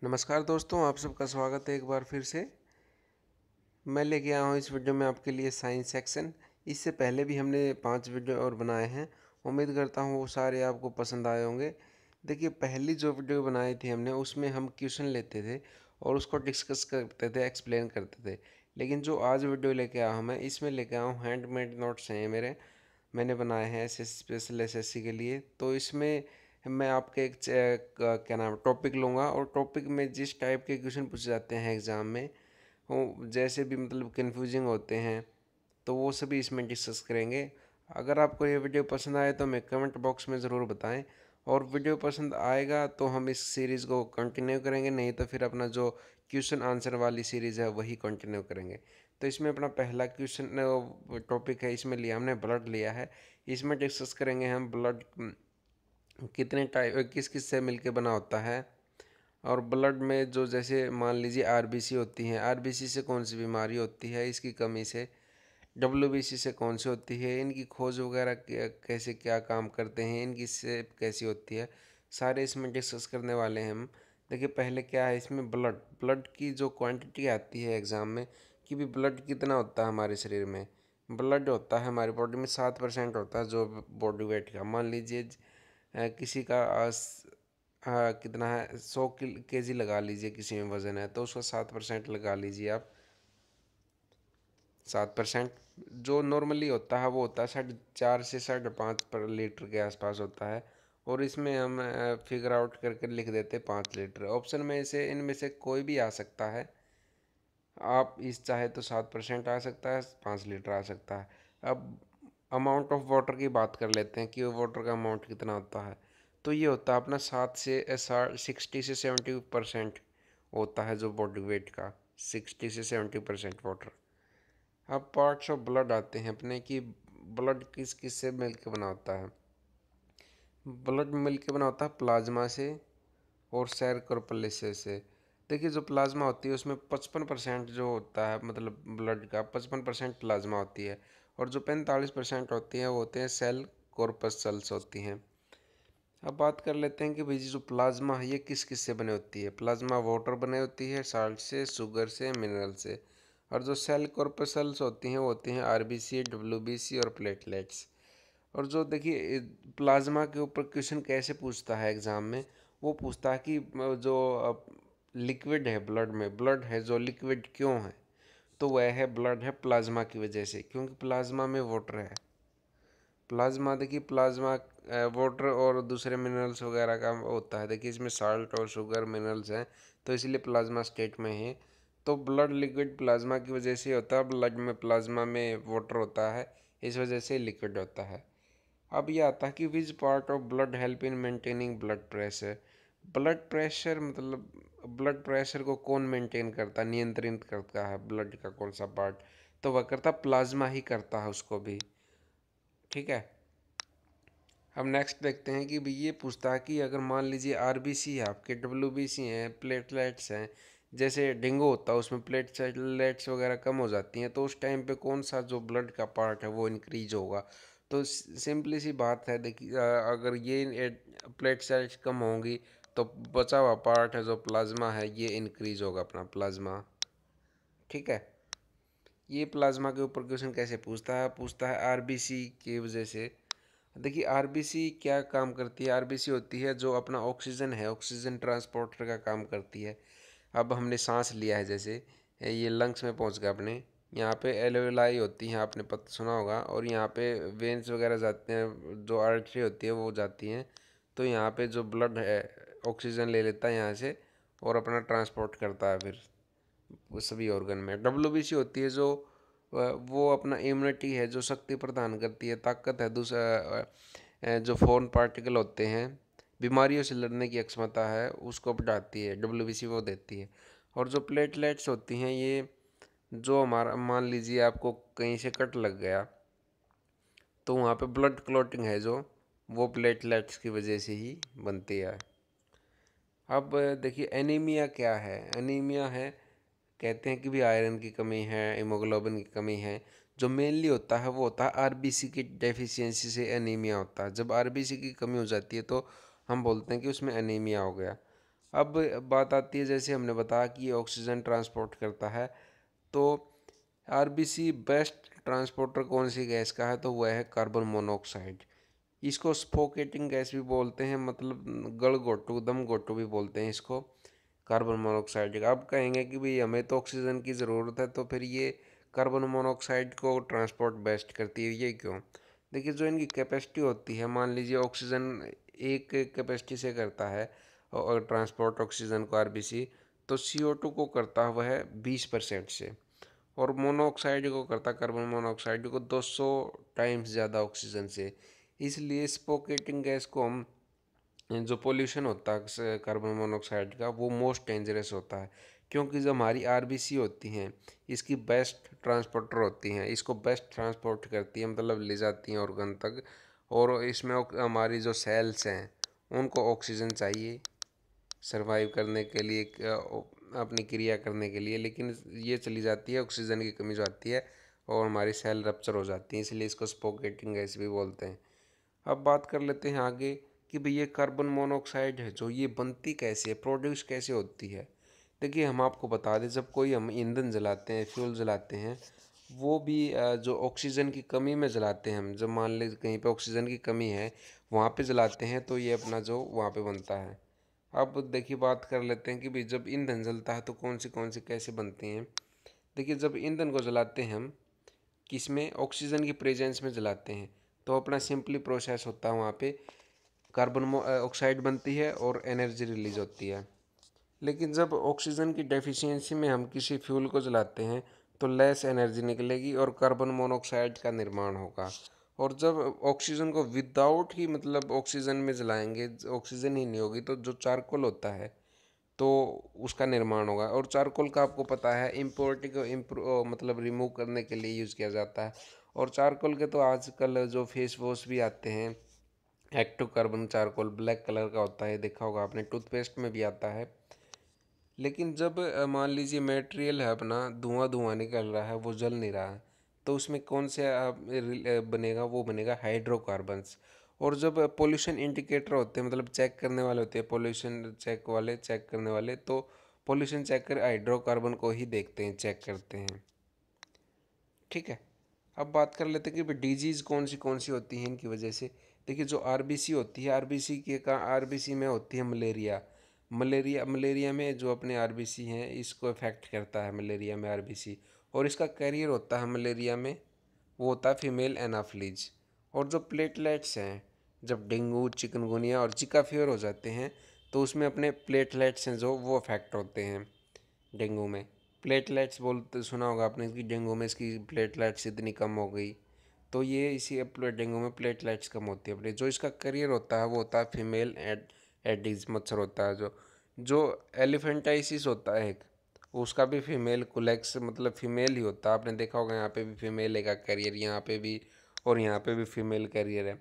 नमस्कार दोस्तों, आप सबका स्वागत है एक बार फिर से। मैं लेके आया हूँ इस वीडियो में आपके लिए साइंस सेक्शन। इससे पहले भी हमने 5 वीडियो और बनाए हैं। उम्मीद करता हूँ वो सारे आपको पसंद आए होंगे। देखिए, पहली जो वीडियो बनाई थी हमने, उसमें हम क्वेश्चन लेते थे और उसको डिस्कस करते थे, एक्सप्लेन करते थे। लेकिन जो आज वीडियो लेके आया हूँ मैं, इसमें लेके आया हूँ हैंडमेड नोट्स हैं मेरे। मैंने बनाए हैं स्पेशल एसएससी के लिए। तो इसमें मैं आपके क्या नाम टॉपिक लूँगा, और टॉपिक में जिस टाइप के क्वेश्चन पूछे जाते हैं एग्ज़ाम में, वो जैसे भी मतलब कन्फ्यूजिंग होते हैं, तो वो सभी इसमें डिस्कस करेंगे। अगर आपको ये वीडियो पसंद आए तो हमें कमेंट बॉक्स में ज़रूर बताएं, और वीडियो पसंद आएगा तो हम इस सीरीज़ को कंटिन्यू करेंगे, नहीं तो फिर अपना जो क्वेश्चन आंसर वाली सीरीज़ है वही कंटिन्यू करेंगे। तो इसमें अपना पहला क्वेश्चन टॉपिक है, इसमें लिया हमने ब्लड लिया है। इसमें डिस्कस करेंगे हम ब्लड कितने टाइप किस किस से मिलके बना होता है, और ब्लड में जो जैसे मान लीजिए आरबीसी होती हैं, आरबीसी से कौन सी बीमारी होती है इसकी कमी से, डब्ल्यूबीसी से कौन सी होती है, इनकी खोज वगैरह कैसे क्या काम करते हैं, इनकी सेप कैसी होती है, सारे इसमें डिस्कस करने वाले हैं हम। देखिए, पहले क्या है इसमें, ब्लड ब्लड की जो क्वांटिटी आती है एग्ज़ाम में, कि भी ब्लड कितना होता है हमारे शरीर में। ब्लड होता है हमारी बॉडी में 7% होता है जो बॉडी वेट का। मान लीजिए किसी का कितना है, 100 केजी लगा लीजिए, किसी में वज़न है तो उसका 7% लगा लीजिए आप। 7% जो नॉर्मली होता है वो होता है 4.5 से 5.5 लीटर के आसपास होता है। और इसमें हम फिगर आउट करके लिख देते 5 लीटर। ऑप्शन में से इनमें से कोई भी आ सकता है। आप इस चाहे तो 7% आ सकता है, 5 लीटर आ सकता है। अब अमाउंट ऑफ वाटर की बात कर लेते हैं कि वाटर का अमाउंट कितना होता है। तो ये होता है अपना 60 से 70% होता है जो बॉडी वेट का, 60 से 70% वाटर। अब पार्ट्स ऑफ ब्लड आते हैं अपने, कि ब्लड किस किस से मिलकर बना होता है। ब्लड मिलकर बना होता है प्लाज्मा से और सेल कार्पोरेशन से। देखिए, जो प्लाज्मा होती है उसमें 55% जो होता है, मतलब ब्लड का 55% प्लाज्मा होती है, और जो 45% होती है वो होते हैं सेल कॉर्पसल्स होती हैं। अब बात कर लेते हैं कि भाई जो प्लाज्मा है ये किस किस से बने होती है। प्लाज्मा वाटर बने होती है, साल्ट से, शुगर से, मिनरल से। और जो सेल कॉर्पसल्स होती हैं वो होती हैं आरबीसी, डब्ल्यूबीसी और प्लेटलेट्स। और जो देखिए, प्लाज्मा के ऊपर क्वेश्चन कैसे पूछता है एग्ज़ाम में, वो पूछता है कि जो लिक्विड है ब्लड में, ब्लड है जो लिक्विड क्यों है, तो वह है ब्लड है प्लाज्मा की वजह से, क्योंकि प्लाज्मा में वाटर है। प्लाज्मा देखिए, प्लाज्मा वाटर और दूसरे मिनरल्स वगैरह का होता है। देखिए, इसमें साल्ट और शुगर मिनरल्स हैं, तो इसलिए प्लाज्मा स्टेट में है। तो ब्लड लिक्विड प्लाज्मा की वजह से होता है। ब्लड में प्लाज्मा में वाटर होता है, इस वजह से लिक्विड होता है। अब ये आता है कि which part of blood help in maintaining blood pressure. Blood pressure मतलब ब्लड प्रेशर को कौन मेंटेन करता है, नियंत्रित करता है, ब्लड का कौन सा पार्ट, तो वह करता प्लाज्मा ही करता है उसको भी। ठीक है। अब नेक्स्ट देखते हैं कि भाई ये पूछता है कि अगर मान लीजिए आरबीसी है आपके, डब्ल्यूबीसी हैं, प्लेटलेट्स हैं, जैसे डेंगू होता है उसमें प्लेटलेट्स वगैरह कम हो जाती हैं, तो उस टाइम पे कौन सा जो ब्लड का पार्ट है वो इंक्रीज होगा। तो सिंपली सी बात है, देखिए, अगर ये प्लेटलेट्स कम होंगी तो बचा हुआ पार्ट है जो प्लाज्मा है ये इंक्रीज होगा, अपना प्लाज्मा। ठीक है। ये प्लाज्मा के ऊपर क्वेश्चन कैसे पूछता है आरबीसी की वजह से। देखिए, आरबीसी क्या काम करती है, आरबीसी होती है जो अपना ऑक्सीजन है, ऑक्सीजन ट्रांसपोर्टर का काम करती है। अब हमने सांस लिया है, जैसे ये लंग्स में पहुंच गया अपने, यहाँ पे एल्वेलाई होती हैं, आपने पता सुना होगा, और यहाँ पे वेन्स वगैरह जाते हैं, जो आर्टरी होती है वो जाती हैं। तो यहाँ पे जो ब्लड है ऑक्सीजन ले लेता है यहाँ से, और अपना ट्रांसपोर्ट करता है फिर वो सभी ऑर्गन में। डब्ल्यूबीसी होती है जो वो अपना इम्यूनिटी है, जो शक्ति प्रदान करती है, ताकत है, दूसरा जो फॉरेन पार्टिकल होते हैं, बीमारियों से लड़ने की क्षमता है उसको बढ़ाती है, डब्ल्यूबीसी वो देती है। और जो प्लेटलेट्स होती हैं ये, जो हमारा मान लीजिए आपको कहीं से कट लग गया, तो वहाँ पे ब्लड क्लॉटिंग है जो, वो प्लेटलेट्स की वजह से ही बनती है। अब देखिए, एनीमिया क्या है। एनीमिया है, कहते हैं कि भी आयरन की कमी है, हीमोग्लोबिन की कमी है। जो मेनली होता है वो होता है आरबीसी की डेफिशिएंसी से एनीमिया होता है। जब आरबीसी की कमी हो जाती है तो हम बोलते हैं कि उसमें एनीमिया हो गया। अब बात आती है, जैसे हमने बताया कि ये ऑक्सीजन ट्रांसपोर्ट करता है, तो आरबीसी बेस्ट ट्रांसपोर्टर कौन सी गैस का है, तो वह है कार्बन मोनोऑक्साइड। इसको स्फोकेटिंग गैस भी बोलते हैं, मतलब गलघोटू दम घोटू भी बोलते हैं इसको, कार्बन मोनोऑक्साइड का। अब कहेंगे कि भाई हमें तो ऑक्सीजन की ज़रूरत है, तो फिर ये कार्बन मोनोऑक्साइड को ट्रांसपोर्ट बेस्ट करती है, ये क्यों? देखिए, जो इनकी कैपेसिटी होती है, मान लीजिए ऑक्सीजन एक कैपेसिटी से करता है और ट्रांसपोर्ट ऑक्सीजन को आरबीसी, तो CO2 को करता है वह 20% से, और मोनोऑक्साइड को करता, कार्बन मोनोऑक्साइड को 200 टाइम्स ज़्यादा ऑक्सीजन से। इसलिए स्पोकेटिंग गैस को हम, जो पोल्यूशन होता है कार्बन मोनोऑक्साइड का, वो मोस्ट डेंजरस होता है, क्योंकि जो हमारी आरबीसी होती हैं, इसकी बेस्ट ट्रांसपोर्टर होती हैं, इसको बेस्ट ट्रांसपोर्ट करती है, मतलब ले जाती हैं ऑर्गन तक। और इसमें हमारी जो सेल्स हैं उनको ऑक्सीजन चाहिए सरवाइव करने के लिए, अपनी क्रिया करने के लिए, लेकिन ये चली जाती है, ऑक्सीजन की कमी जो आती है, और हमारी सेल रप्चर हो जाती है, इसलिए इसको स्पोकेटिंग गैस भी बोलते हैं। अब बात कर लेते हैं आगे कि भाई ये कार्बन मोनोऑक्साइड है जो, ये बनती कैसे है, प्रोड्यूस कैसे होती है। देखिए, हम आपको बता दें, जब कोई हम ईंधन जलाते हैं, फ्यूल जलाते हैं, वो भी जो ऑक्सीजन की कमी में जलाते हैं हम, जब मान लें कहीं पे ऑक्सीजन की कमी है, वहाँ पे जलाते हैं, तो ये अपना जो वहाँ पे बनता है। अब देखिए, बात कर लेते हैं कि भाई जब ईंधन जलता है तो कौन सी कैसे बनती हैं। देखिए, जब ईंधन को जलाते हैं हम, किस में, ऑक्सीजन की प्रेजेंस में जलाते हैं, तो अपना सिंपली प्रोसेस होता है, वहाँ पे कार्बन ऑक्साइड बनती है और एनर्जी रिलीज होती है। लेकिन जब ऑक्सीजन की डेफिशिएंसी में हम किसी फ्यूल को जलाते हैं, तो लेस एनर्जी निकलेगी और कार्बन मोनोऑक्साइड का निर्माण होगा। और जब ऑक्सीजन को विदाउट ही, मतलब ऑक्सीजन में जलाएंगे, ऑक्सीजन ही नहीं होगी, तो जो चारकोल होता है, तो उसका निर्माण होगा। और चारकोल का आपको पता है इम्प्योरिटी को मतलब रिमूव करने के लिए यूज़ किया जाता है। और चारकोल के तो आजकल जो फेस वॉश भी आते हैं, active carbon charcoal black colour का होता है, देखा होगा आपने, टूथपेस्ट में भी आता है। लेकिन जब मान लीजिए मटेरियल है अपना, धुआं धुआं निकल रहा है, वो जल नहीं रहा है, तो उसमें कौन से बनेगा, वो बनेगा हाइड्रोकार्बन्स। और जब पोल्यूशन इंडिकेटर होते हैं, मतलब चेक करने वाले होते हैं, पोल्यूशन चेक करने वाले, तो पोल्यूशन चेकर हाइड्रोकार्बन को ही देखते हैं, चेक करते हैं। ठीक है। अब बात कर लेते हैं कि डिजीज़ कौन सी होती हैं इनकी वजह से। देखिए, जो आरबीसी होती है, आरबीसी में होती है मलेरिया। मलेरिया में जो अपने आरबीसी हैं, इसको इफेक्ट करता है मलेरिया में आरबीसी। और इसका कैरियर होता है मलेरिया में, वो होता है फीमेल एनाफ्लीज। और जो प्लेटलेट्स हैं, जब डेंगू, चिकनगुनिया और जिका फीवर हो जाते हैं, तो उसमें अपने प्लेटलेट्स हैं जो, वो अफेक्ट होते हैं डेंगू में। प्लेटलेट्स बोलते सुना होगा आपने कि डेंगू में इसकी प्लेटलेट्स इतनी कम हो गई, तो ये इसी डेंगू में प्लेटलेट्स कम होती है अपने। जो इसका करियर होता है, वो होता है फीमेल एडिस मच्छर होता है, जो एलिफेंटाइसिस होता है एक, उसका भी फीमेल कुलेक्स, मतलब फीमेल ही होता है। आपने देखा होगा, यहाँ पे भी फीमेल का करियर, यहाँ पे भी, और यहाँ पे भी फीमेल करियर है।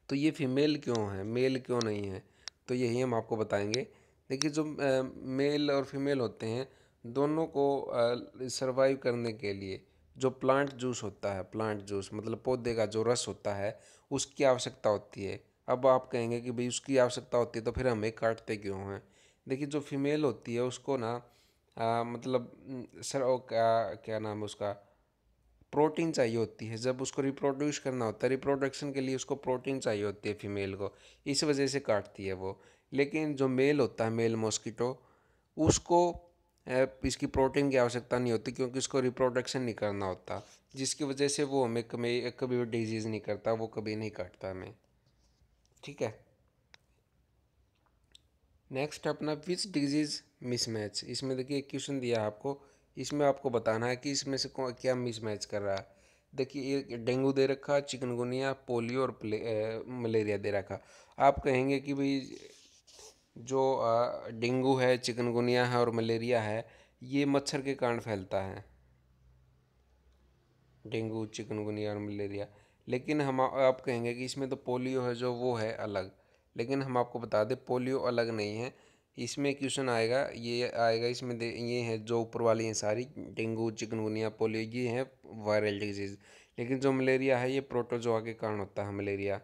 तो ये फीमेल क्यों है, मेल क्यों नहीं है, तो यही हम आपको बताएंगे। देखिए, जो मेल और फीमेल होते हैं, दोनों को सरवाइव करने के लिए जो प्लांट जूस होता है, प्लांट जूस मतलब पौधे का जो रस होता है, उसकी आवश्यकता होती है। अब आप कहेंगे कि भाई उसकी आवश्यकता होती है, तो फिर हमें काटते क्यों हैं। देखिए, जो फीमेल होती है उसको ना, मतलब सर वो क्या क्या नाम है उसका, प्रोटीन चाहिए होती है। जब उसको रिप्रोड्यूस करना होता है, रिप्रोडक्शन के लिए उसको प्रोटीन चाहिए होती है फीमेल को, इस वजह से काटती है वो। लेकिन जो मेल होता है, मेल मॉस्किटो, उसको इसकी प्रोटीन की आवश्यकता नहीं होती, क्योंकि उसको रिप्रोडक्शन नहीं करना होता, जिसकी वजह से वो हमें कभी कभी भी डिजीज़ नहीं करता, वो कभी नहीं काटता हमें। ठीक है। नेक्स्ट अपना विच डिजीज़ मिसमैच। इसमें देखिए, एक क्वेश्चन दिया है आपको, इसमें आपको बताना है कि इसमें से क्या मिसमैच कर रहा है। देखिए, एक डेंगू दे रखा, चिकनगुनिया, पोलियो और मलेरिया दे रखा। आप कहेंगे कि भाई जो डेंगू है, चिकनगुनिया है और मलेरिया है, ये मच्छर के कारण फैलता है, डेंगू, चिकनगुनिया और मलेरिया। लेकिन हम आप कहेंगे कि इसमें तो पोलियो है जो, वो है अलग। लेकिन हम आपको बता दें, पोलियो अलग नहीं है। इसमें क्वेश्चन आएगा, ये आएगा इसमें ये है जो ऊपर वाली हैं सारी, डेंगू, चिकनगुनिया, पोलियो, ये हैं वायरल डिजीज़। लेकिन जो मलेरिया है, ये प्रोटोजोआ के कारण होता है मलेरिया।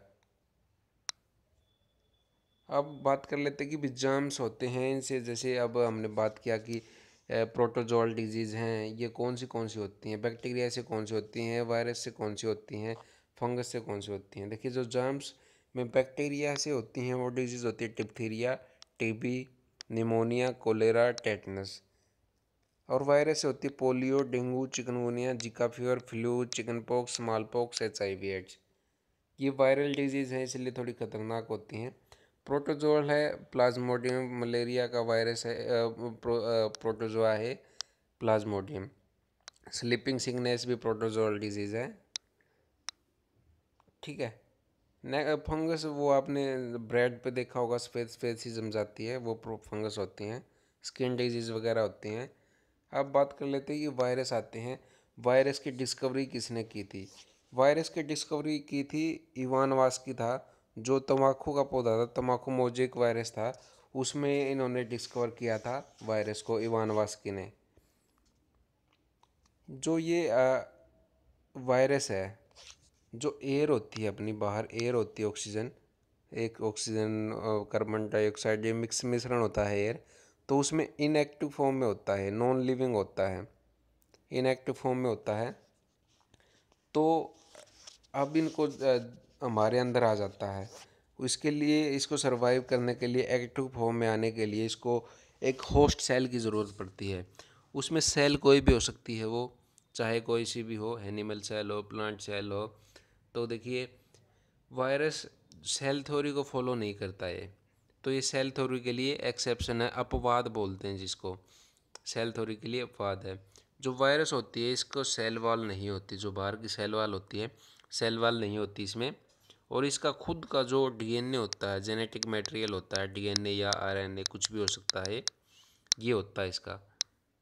अब बात कर लेते हैं कि भी जर्म्स होते हैं इनसे, जैसे अब हमने बात किया कि प्रोटोजोअल डिजीज़ हैं, ये कौन सी होती हैं, बैक्टीरिया से कौन सी होती हैं, वायरस से कौन सी होती हैं, फंगस से कौन सी होती हैं। देखिए जो जर्म्स में बैक्टीरिया से होती हैं वो डिजीज़ होती है diphtheria, TB, pneumonia, cholera, tetanus. और वायरस से होती है polio, dengue, chikungunya, Zika fever, flu, chickenpox, smallpox, HIV AIDS. ये वायरल डिजीज़ हैं इसलिए थोड़ी खतरनाक होती हैं। प्रोटोजोअल है प्लाज्मोडियम, मलेरिया का वायरस है, प्रोटोजोआ है प्लाज्मोडियम। स्लीपिंग सिकनेस भी प्रोटोजोअल डिजीज़ है, ठीक है। फंगस वो आपने ब्रेड पे देखा होगा, सफ़ेद सफ़ेद सी जम जाती है, वो फंगस होती हैं। स्किन डिजीज़ वगैरह होती हैं। अब बात कर लेते हैं कि वायरस आते हैं। वायरस की डिस्कवरी किसने की थी? वायरस की डिस्कवरी की थी इवान वास्की था, जो तम्बाकू का पौधा था, तम्बाकू मोजेक वायरस था, उसमें इन्होंने डिस्कवर किया था वायरस को, इवान वास्की ने। जो ये वायरस है, जो एयर होती है अपनी बाहर एयर होती है, ऑक्सीजन, एक ऑक्सीजन कार्बन डाइऑक्साइड ये मिक्स मिश्रण होता है एयर, तो उसमें इनएक्टिव फॉर्म में होता है, नॉन लिविंग होता है, इनएक्टिव फॉर्म में होता है। तो अब इनको हमारे अंदर आ जाता है। इसके लिए, इसको सरवाइव करने के लिए, एक्टिव फॉर्म में आने के लिए इसको एक होस्ट सेल की ज़रूरत पड़ती है। उसमें सेल कोई भी हो सकती है, वो चाहे कोई सी भी हो, एनिमल सेल हो, प्लांट सेल हो। तो देखिए वायरस सेल थ्योरी को फॉलो नहीं करता है, तो ये सेल थ्योरी के लिए एक्सेप्शन है, अपवाद बोलते हैं जिसको, सेल थ्योरी के लिए अपवाद है। जो वायरस होती है इसको सेल वॉल नहीं होती, जो बाहर की सेल वॉल होती है, सेल वॉल नहीं होती इसमें। और इसका खुद का जो DNA होता है, जेनेटिक मटेरियल होता है, DNA या RNA कुछ भी हो सकता है, ये होता है इसका।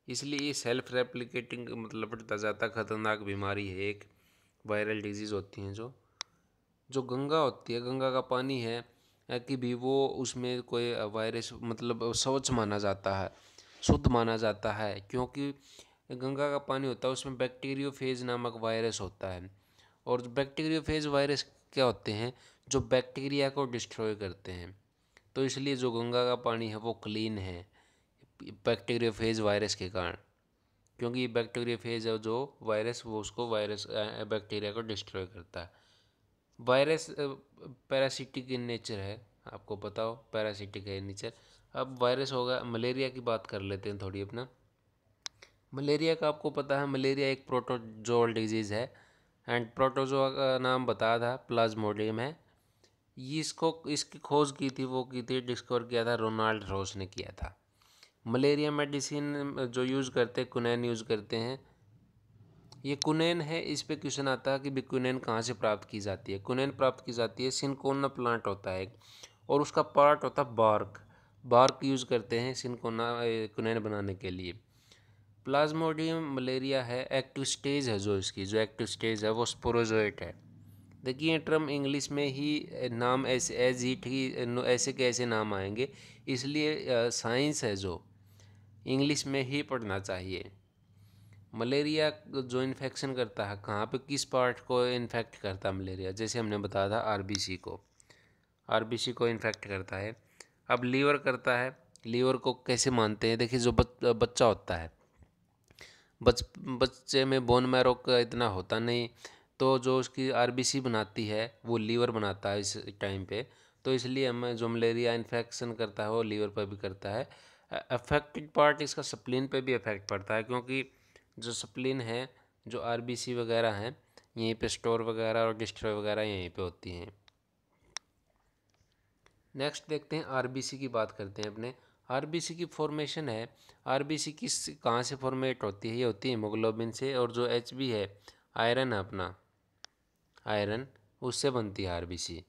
इसलिए ये सेल्फ रेप्लिकेटिंग मतलब ज़्यादा खतरनाक बीमारी है, एक वायरल डिजीज़ होती हैं। जो जो गंगा होती है, गंगा का पानी है कि भी वो उसमें कोई वायरस मतलब स्वच्छ माना जाता है, शुद्ध माना जाता है, क्योंकि गंगा का पानी होता है उसमें बैक्टीरियोफेज नामक वायरस होता है। और बैक्टीरियोफेज वायरस क्या होते हैं? जो बैक्टीरिया को डिस्ट्रॉय करते हैं। तो इसलिए जो गंगा का पानी है वो क्लीन है बैक्टीरियोफेज वायरस के कारण, क्योंकि बैक्टीरियोफेज है जो वायरस, वो उसको वायरस बैक्टीरिया को डिस्ट्रॉय करता है। वायरस पैरासिटिक इन नेचर है, आपको पता हो पैरासिटिक है नेचर। अब वायरस होगा, मलेरिया की बात कर लेते हैं थोड़ी अपना। मलेरिया का आपको पता है, मलेरिया एक प्रोटोजोअल डिजीज़ है, एंड प्रोटोजोआ का नाम बताया था प्लाज्मोडियम है। ये इसको, इसकी खोज की थी, वो की थी, डिस्कवर किया था रोनाल्ड रॉस ने किया था। मलेरिया मेडिसिन जो यूज़ करते हैं, कुनैन यूज़ करते हैं। ये कुनैन है, इस पे क्वेश्चन आता है कि भी कुनैन कहाँ से प्राप्त की जाती है। कुनैन प्राप्त की जाती है, सिनकोना प्लांट होता है एक, और उसका पार्ट होता है बार्क। बार्क यूज़ करते हैं सिनकोना कुनैन बनाने के लिए। प्लाज्मोडियम मलेरिया है, एक्टिव स्टेज है, जो इसकी जो एक्टिव स्टेज है वो स्पोरोजोइट है। देखिए टर्म इंग्लिश में ही नाम ऐसे एज इट ही ऐसे कैसे नाम आएंगे, इसलिए साइंस है जो इंग्लिश में ही पढ़ना चाहिए। मलेरिया जो इन्फेक्शन करता है, कहाँ पे किस पार्ट को इन्फेक्ट करता है मलेरिया? जैसे हमने बताया था आरबीसी को इन्फेक्ट करता है। अब लीवर करता है, लीवर को कैसे मानते हैं? देखिए जो बच्चा होता है, बच्चे में बोन मैरो का इतना होता नहीं, तो जो उसकी आरबीसी बनाती है वो लीवर बनाता है इस टाइम पे। तो इसलिए हमें जो मलेरिया इन्फेक्शन करता है वो लीवर पर भी करता है। अफेक्टेड पार्ट इसका स्प्लीन पे भी इफेक्ट पड़ता है, क्योंकि जो स्प्लीन है, जो आरबीसी वगैरह हैं, यहीं पे स्टोर वगैरह और डिस्ट्रॉय वगैरह यहीं पे होती हैं। नेक्स्ट देखते हैं, आरबीसी की बात करते हैं अपने। आरबीसी की फॉर्मेशन है, आरबीसी किस कहाँ से फॉर्मेट होती है? ये होती है हीमोग्लोबिन से, और जो एचबी है, आयरन है अपना, आयरन, उससे बनती है आरबीसी।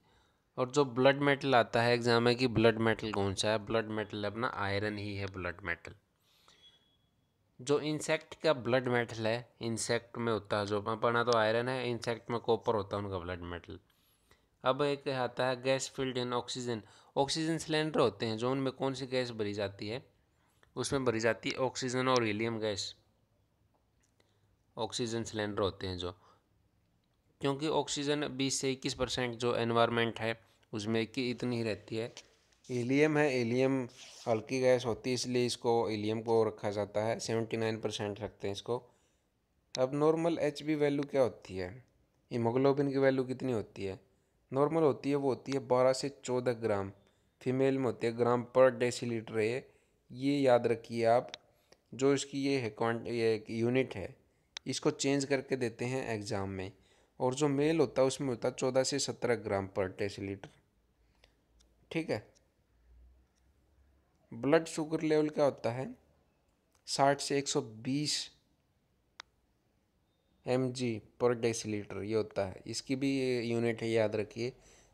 और जो ब्लड मेटल आता है एग्जाम में कि ब्लड मेटल कौन सा है, ब्लड मेटल अपना आयरन ही है ब्लड मेटल। जो इंसेक्ट का ब्लड मेटल है, इंसेक्ट में होता है, जो अपना तो आयरन है, इंसेक्ट में कॉपर होता है उनका ब्लड मेटल। अब एक आता है गैस फील्ड इन ऑक्सीजन। ऑक्सीजन सिलेंडर होते हैं जो, उनमें कौन सी गैस भरी जाती है? उसमें भरी जाती है ऑक्सीजन और हीलियम गैस। ऑक्सीजन सिलेंडर होते हैं जो, क्योंकि ऑक्सीजन 20 से 21% जो एनवायरनमेंट है उसमें की इतनी ही रहती है, हीलियम है, हीलियम हल्की गैस होती है इसलिए इसको हीलियम को रखा जाता है, 79% रखते हैं इसको। अब नॉर्मल एचबी वैल्यू क्या होती है, हीमोग्लोबिन की वैल्यू कितनी होती है, नॉर्मल होती है वो होती है 12 से 14 ग्राम, फीमेल में होती है ग्राम पर डेसीलीटर है। ये याद रखिए आप, जो इसकी ये है ये यूनिट है, इसको चेंज करके देते हैं एग्ज़ाम में। और जो मेल होता है उसमें होता है 14 से 17 ग्राम पर डेसीलीटर। ठीक है। ब्लड शुगर लेवल क्या होता है, 60 से 120 mg पर डेसीलीटर ये होता है, इसकी भी यूनिट है याद रखिए।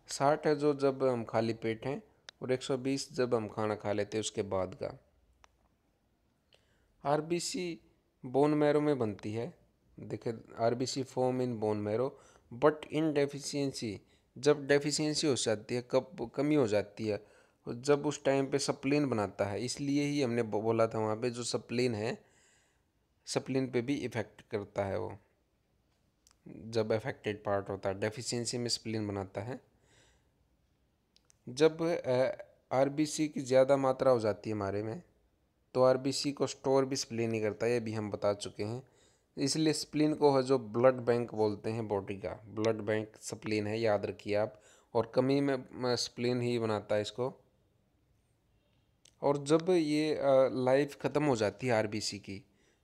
60 है जो जब हम खाली पेट हैं, और 120 जब हम खाना खा लेते हैं उसके बाद का। आरबीसी बोन मैरो में बनती है, देखिए RBC form in bone marrow but in deficiency, जब डेफिशिएंसी हो जाती है, कब कमी हो जाती है, जब उस टाइम पे सप्लीन बनाता है। इसलिए ही हमने बोला था वहाँ पे जो सप्लीन है, सप्लीन पे भी इफ़ेक्ट करता है वो, जब अफेक्टेड पार्ट होता है डेफिशिएंसी में स्प्लीन बनाता है। जब आरबीसी की ज़्यादा मात्रा हो जाती है हमारे में, तो आरबीसी को स्टोर भी स्प्लीन नहीं करता, ये भी हम बता चुके हैं। इसलिए स्प्लीन को है जो ब्लड बैंक बोलते हैं, बॉडी का ब्लड बैंक स्प्लीन है, याद रखिए आप। और कमी में स्प्लीन ही बनाता है इसको। और जब ये लाइफ ख़त्म हो जाती है आरबीसी की,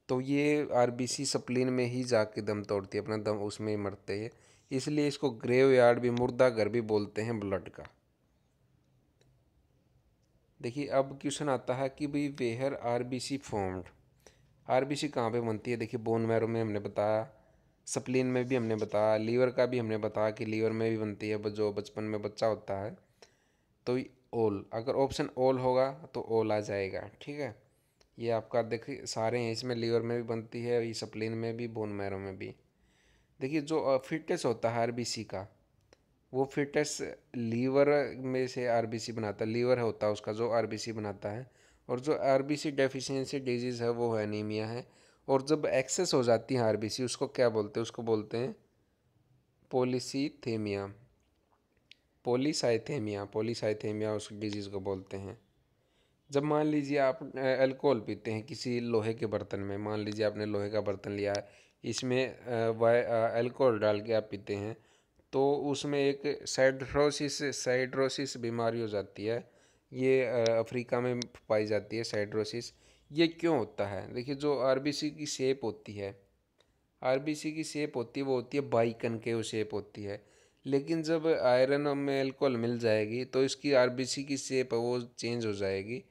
तो ये आरबीसी स्प्लीन में ही जाके दम तोड़ती है, अपना दम उसमें ही मरते हैं। इसलिए इसको ग्रेव यार्ड भी, मुर्दा घर भी बोलते हैं ब्लड का। देखिए अब क्वेश्चन आता है कि भाई वेयर आरबीसी फॉर्म्ड, आरबीसी कहाँ पे बनती है। देखिए बोन मैरो में हमने बताया, स्प्लीन में भी हमने बताया, लीवर का भी हमने बताया कि लीवर में भी बनती है जो बचपन में बच्चा होता है। तो ओल, अगर ऑप्शन ओल होगा तो ओल आ जाएगा। ठीक है, ये आपका देखिए सारे हैं, इसमें लीवर में भी बनती है, ये स्प्लीन में भी, बोन मैरो में भी। देखिए जो फिटनेस होता है आरबीसी का, वो फिटनेस लीवर में से आरबीसी बनाता है, लीवर होता है उसका जो आरबीसी बनाता है। और जो आरबीसी डेफिशिएंसी डिजीज़ है वो है एनीमिया है। और जब एक्सेस हो जाती है आरबीसी, उसको क्या बोलते हैं, उसको बोलते हैं पॉलीसीथेमिया, पॉलीसाइथेमिया, पॉलीसाइथेमिया उस डिजीज़ को बोलते हैं। जब मान लीजिए आप अल्कोहल पीते हैं किसी लोहे के बर्तन में, मान लीजिए आपने लोहे का बर्तन लिया है, इसमें अल्कोहल डाल के आप पीते हैं, तो उसमें एक साइड्रोसिस साइड्रोसिस बीमारी हो जाती है। ये अफ्रीका में पाई जाती है साइड्रोसिस। ये क्यों होता है, देखिए जो आरबीसी की शेप होती है, आरबीसी की शेप होती है वो होती है बाइकन के, वो शेप होती है। लेकिन जब आयरन में अल्कोहल मिल जाएगी तो इसकी आरबीसी की शेप है वो चेंज हो जाएगी,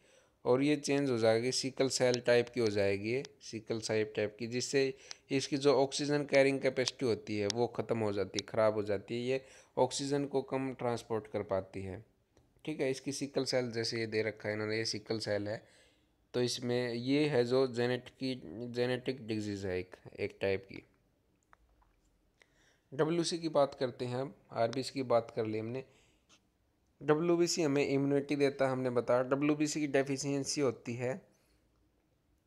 और ये चेंज हो जाएगी, सिकल सेल टाइप की हो जाएगी, ये सिकल सेल टाइप की, जिससे इसकी जो ऑक्सीजन कैरिंग कैपेसिटी होती है वो ख़त्म हो जाती है, ख़राब हो जाती है, ये ऑक्सीजन को कम ट्रांसपोर्ट कर पाती है। ठीक है, इसकी सिकल सेल जैसे ये दे रखा है इन्होंने, ये सिकल सेल है। तो इसमें ये है जो जेनेटिक डिजीज़ है, एक टाइप की। डब्ल्यूसी की बात करते हैं हम, आरबीसी की बात कर ली हमने। डब्ल्यूबीसी हमें इम्यूनिटी देता है, हमने बताया। डब्ल्यूबीसी की डेफिशिएंसी होती है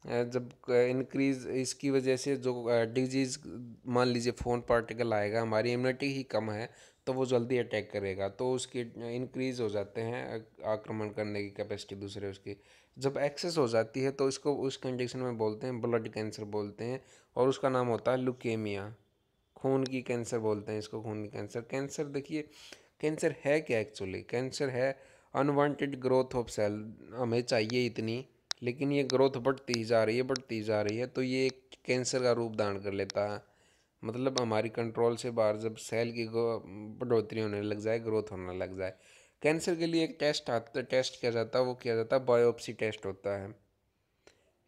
जब इंक्रीज, इसकी वजह से जो डिजीज़, मान लीजिए फोन पार्टिकल आएगा, हमारी इम्यूनिटी ही कम है तो वो जल्दी अटैक करेगा, तो उसकी इंक्रीज हो जाते हैं आक्रमण करने की कैपेसिटी दूसरे उसकी। जब एक्सेस हो जाती है तो इसको उस कंडीशन में बोलते हैं ब्लड कैंसर बोलते हैं, और उसका नाम होता है लुकेमिया, खून की कैंसर बोलते हैं इसको, खून की कैंसर। कैंसर देखिए, कैंसर है क्या एक्चुअली, कैंसर है अनवांटेड ग्रोथ ऑफ सेल, हमें चाहिए इतनी, लेकिन ये ग्रोथ बढ़ती ही जा रही है, बढ़ती ही जा रही है, तो ये एक कैंसर का रूप धारण कर लेता है। मतलब हमारी कंट्रोल से बाहर जब सेल की बढ़ोतरी होने लग जाए, ग्रोथ होने लग जाए। कैंसर के लिए एक टेस्ट आता, टेस्ट किया जाता है, वो किया जाता है बायोप्सी टेस्ट होता है।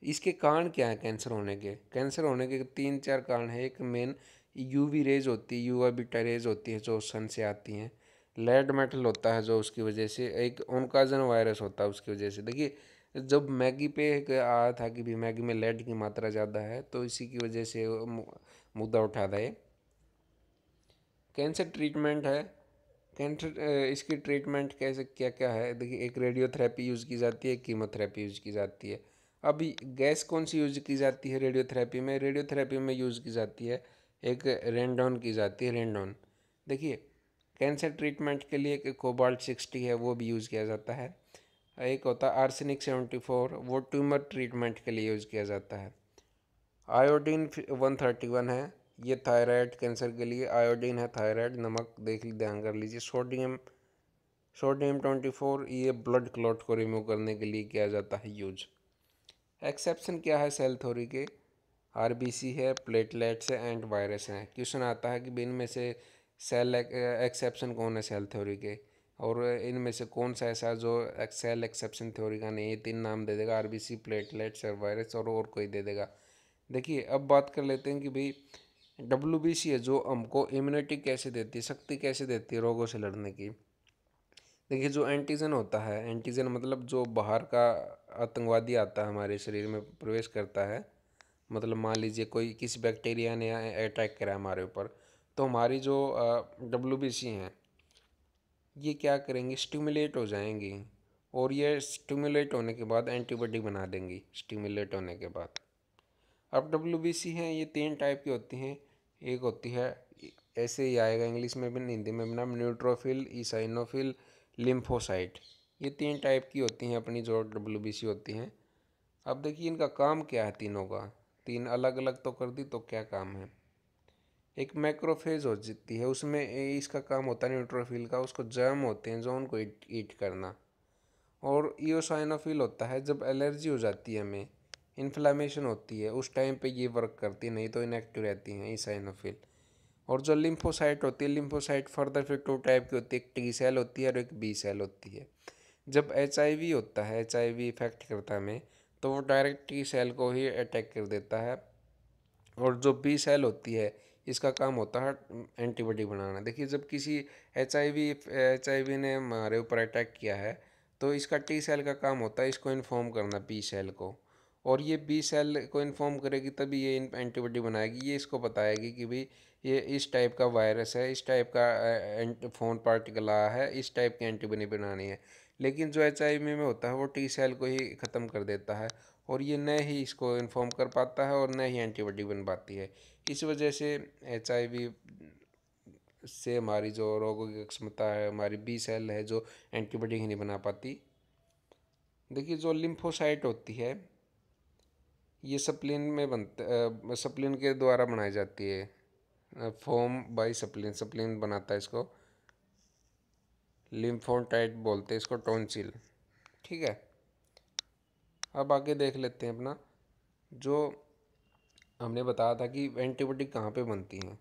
इसके कारण क्या है कैंसर होने के, कैंसर होने के 3-4 कारण है। एक मेन यूवी रेज होती है, यूवा बीटा रेज होती है जो सन से आती हैं। लेड मेटल होता है जो उसकी वजह से, एक ओनकाजन वायरस होता है उसकी वजह से। देखिए जब मैगी पे एक आया था कि भी मैगी में लेड की मात्रा ज़्यादा है, तो इसी की वजह से वो मुद्दा उठा था ये। कैंसर ट्रीटमेंट है, कैंसर इसकी ट्रीटमेंट कैसे क्या क्या है, देखिए एक रेडियोथेरेपी यूज़ की जाती है, कीमोथेरेपी यूज़ की जाती है। अभी गैस कौन सी यूज़ की जाती है रेडियोथेरेपी में, रेडियोथेरेपी में यूज़ की जाती है एक रेंडोन की जाती है, रेंडोन। देखिए कैंसर ट्रीटमेंट के लिए एक कोबाल्ट 60 है वो भी यूज़ किया जाता है। एक होता है आर्सेनिक 74, वो ट्यूमर ट्रीटमेंट के लिए यूज़ किया जाता है। आयोडीन 131 है, ये थायराइड कैंसर के लिए आयोडीन है, थायराइड नमक देख ध्यान कर लीजिए। सोडियम 24, ये ब्लड क्लॉट को रिमूव करने के लिए किया जाता है यूज। एक्सेप्शन क्या है सेल थ्योरी के? आरबीसी है, प्लेटलेट्स है एंड वायरस हैं। क्वेश्चन आता है कि इनमें से सेल एक्सेप्शन कौन है सेल थ्योरी के, और इनमें से कौन सा ऐसा जो सेल एक्सेप्शन थ्योरी का नहीं है। 3 नाम दे देगा, आरबीसी, प्लेटलेट्स और वायरस, और कोई दे देगा। देखिए अब बात कर लेते हैं कि भाई डब्ल्यूबीसी है जो हमको इम्यूनिटी कैसे देती है, शक्ति कैसे देती है रोगों से लड़ने की। देखिए जो एंटीजन होता है, एंटीजन मतलब जो बाहर का आतंकवादी आता है हमारे शरीर में प्रवेश करता है, मतलब मान लीजिए कोई किसी बैक्टीरिया ने अटैक करा हमारे ऊपर, तो हमारी जो डब्ल्यूबीसी हैं ये क्या करेंगी, स्टिमुलेट हो जाएंगी, और ये स्टिमुलेट होने के बाद एंटीबॉडी बना देंगी स्टिमुलेट होने के बाद। अब डब्ल्यूबीसी हैं ये 3 टाइप की होती हैं। एक होती है, ऐसे ही आएगा इंग्लिश में भी हिंदी में भी नाम, न्यूट्रोफिल, ईसाइनोफिल, लिम्फोसाइट। ये 3 टाइप की होती हैं अपनी जो डब्ल्यूबीसी होती हैं। अब देखिए इनका काम क्या है तीनों का, 3 अलग अलग तो कर दी, तो क्या काम है। एक मैक्रोफेज हो जाती है, उसमें इसका काम होता है न्यूट्रोफिल का, उसको जर्म होते हैं जो उनको ईट करना। और ईओसाइनोफिल होता है जब एलर्जी हो जाती है हमें, इन्फ्लामेशन होती है, उस टाइम पे ये वर्क करती है, नहीं तो इनएक्टिव रहती हैं ईसाइनोफिल। और जो लिम्फोसाइट होती है, लिम्फोसाइट फर्दर फिर 2 टाइप की होती है, एक टी सेल होती है और एक बी सेल होती है। जब एचआईवी होता है, एचआईवी इफेक्ट करता है हमें, तो वो डायरेक्ट टी सेल को ही अटैक कर देता है। और जो बी सेल होती है इसका काम होता है एंटीबॉडी बनाना। देखिए जब किसी एचआईवी ने हमारे ऊपर अटैक किया है, तो इसका टी सेल का काम होता है इसको इन्फॉर्म करना बी सेल को, और ये बी सेल को इन्फॉर्म करेगी तभी ये एंटीबॉडी बनाएगी। ये इसको बताएगी कि भाई ये इस टाइप का वायरस है, इस टाइप का फोन पार्टिकल आया है, इस टाइप की एंटीबॉडी बनानी है। लेकिन जो एचआईवी में होता है वो टी सेल को ही ख़त्म कर देता है, और ये न ही इसको इन्फॉर्म कर पाता है और न ही एंटीबॉडी बन पाती है। इस वजह से एचआईवी से हमारी जो रोगों की क्षमता है, हमारी बी सेल है जो एंटीबॉडी ही नहीं बना पाती। देखिए जो लिम्फोसाइट होती है ये सप्लिन में सप्लिन के द्वारा बनाई जाती है, फॉर्म बाई सप्लिन, सप्लिन बनाता है इसको, लिम्फोटाइट बोलते हैं इसको, टॉन्सिल। ठीक है, अब आगे देख लेते हैं अपना, जो हमने बताया था कि एंटीबॉडी कहाँ पे बनती हैं।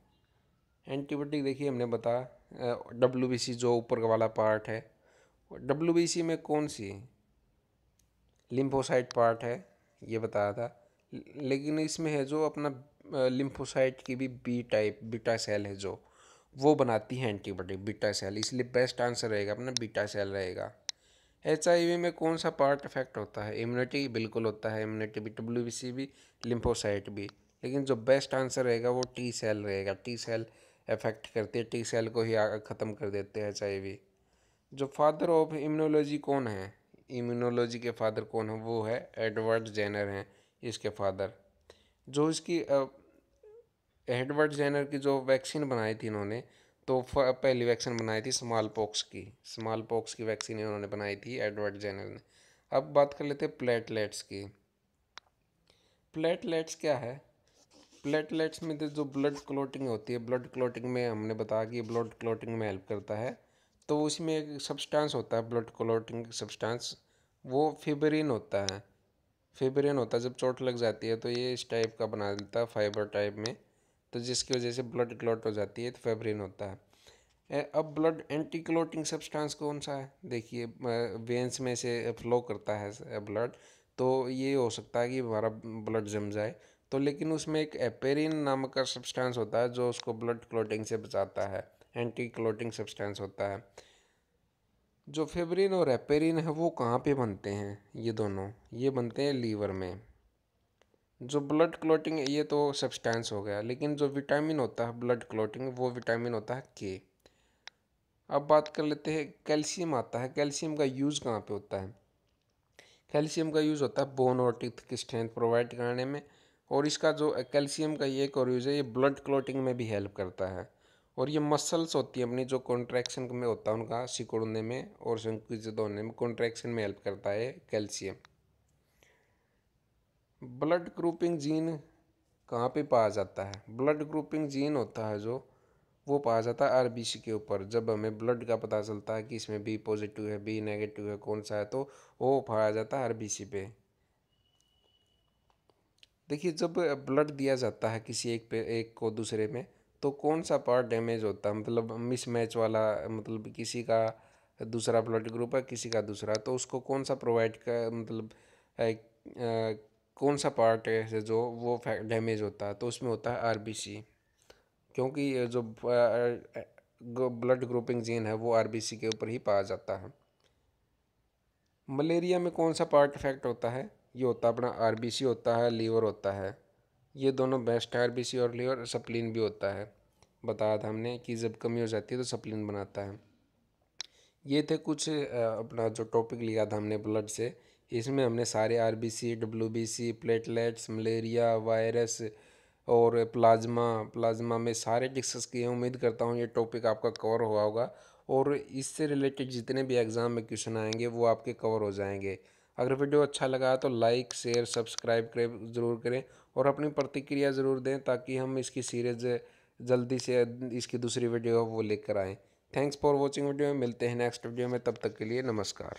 एंटीबॉडी देखिए हमने बताया डब्ल्यूबीसी जो ऊपर वाला पार्ट है, डब्ल्यूबीसी में कौन सी लिम्फोसाइट पार्ट है ये बताया था। लेकिन इसमें है जो अपना लिम्फोसाइट की भी बी टाइप बीटा सेल है जो वो बनाती है एंटीबॉडी, बीटा सेल, इसलिए बेस्ट आंसर रहेगा अपना बीटा सेल रहेगा। एचआईवी में कौन सा पार्ट इफेक्ट होता है? इम्यूनिटी बिल्कुल होता है, इम्यूनिटी भी, डब्ल्यूबीसी भी, लिम्फोसाइट भी। लेकिन जो बेस्ट आंसर रहेगा वो टी सेल रहेगा, टी सेल इफेक्ट करती है, टी सेल को ही ख़त्म कर देते हैं एचआईवी। जो फादर ऑफ इम्यूनोलॉजी कौन है, इम्यूनोलॉजी के फादर कौन है? वो है एडवर्ड जेनर हैं इसके फादर। जो इसकी एडवर्ड जेनर की जो वैक्सीन बनाई थी इन्होंने, तो पहली वैक्सीन बनाई थी स्मॉल पॉक्स की वैक्सीन इन्होंने बनाई थी एडवर्ड जेनर ने। अब बात कर लेते हैं प्लेटलेट्स की। प्लेटलेट्स क्या है? प्लेटलेट्स में तो जो ब्लड क्लॉटिंग होती है, ब्लड क्लॉटिंग में हमने बताया कि ब्लड क्लॉटिंग में हेल्प करता है। तो उसमें एक सब्सटेंस होता है ब्लड क्लॉटिंग सब्सटेंस, वो फिब्रिन होता है। फिब्रिन होता है, जब चोट लग जाती है तो ये इस टाइप का बना देता है फाइबर टाइप में, तो जिसकी वजह से ब्लड क्लॉट हो जाती है, तो फेब्रिन होता है। अब ब्लड एंटी क्लॉटिंग सब्सटेंस कौन सा है? देखिए वेंस में से फ्लो करता है ब्लड, तो ये हो सकता है कि हमारा ब्लड जम जाए, तो लेकिन उसमें एक एपेरिन नामक का सब्सटेंस होता है जो उसको ब्लड क्लॉटिंग से बचाता है, एंटी क्लॉटिंग सब्सटेंस होता है। जो फेब्रिन और एपेरिन है वो कहाँ पे बनते हैं? ये दोनों ये बनते हैं लीवर में। जो ब्लड क्लॉटिंग ये तो सब्सटेंस हो गया, लेकिन जो विटामिन होता है ब्लड क्लॉटिंग वो विटामिन होता है के। अब बात कर लेते हैं कैल्शियम आता है, कैल्शियम का यूज़ कहाँ पे होता है? कैल्शियम का यूज़ होता है बोन और टीथ की स्ट्रेंथ प्रोवाइड करने में, और इसका जो कैल्शियम का ये एक और यूज़ है, ये ब्लड क्लॉटिंग में भी हेल्प करता है। और ये मसल्स होती हैं अपनी जो कॉन्ट्रैक्शन में होता है उनका सिकुड़ने में और संकुचित होने में, कॉन्ट्रैक्शन में हेल्प करता है कैल्शियम। ब्लड ग्रुपिंग जीन कहाँ पे पाया जाता है? ब्लड ग्रुपिंग जीन होता है जो वो पाया जाता है आरबीसी के ऊपर। जब हमें ब्लड का पता चलता है कि इसमें बी पॉजिटिव है, बी नेगेटिव है, कौन सा है, तो वो पाया जाता है आरबीसी पे। देखिए, जब ब्लड दिया जाता है किसी एक को दूसरे में, तो कौन सा पार्ट डैमेज होता है, मतलब मिसमैच वाला, मतलब किसी का दूसरा ब्लड ग्रुप है, किसी का दूसरा, तो उसको कौन सा प्रोवाइड का, मतलब कौन सा पार्ट है जो वो डैमेज होता है, तो उसमें होता है आरबीसी। क्योंकि ये जो ब्लड ग्रुपिंग जीन है वो आरबीसी के ऊपर ही पाया जाता है। मलेरिया में कौन सा पार्ट इफेक्ट होता है? ये होता है अपना आरबीसी होता है, लीवर होता है। ये दोनों बेस्ट है, आरबीसी और लीवर। सप्लीन भी होता है, बताया था हमने कि जब कमी हो जाती है तो सप्लीन बनाता है। ये थे कुछ अपना जो टॉपिक लिया था हमने ब्लड से। इसमें हमने सारे RBC, WBC, platelets, malaria, virus और प्लाज्मा प्लाज्मा में सारे डिस्कस किए। उम्मीद करता हूँ ये टॉपिक आपका कवर हुआ होगा और इससे रिलेटेड जितने भी एग्ज़ाम में क्वेश्चन आएंगे वो आपके कवर हो जाएंगे। अगर वीडियो अच्छा लगा तो लाइक शेयर सब्सक्राइब करें, ज़रूर करें और अपनी प्रतिक्रिया ज़रूर दें ताकि हम इसकी सीरीज़ जल्दी से इसकी दूसरी वीडियो वो लेकर आएँ। Thanks for watching video. मिलते हैं नेक्स्ट वीडियो में, तब तक के लिए नमस्कार।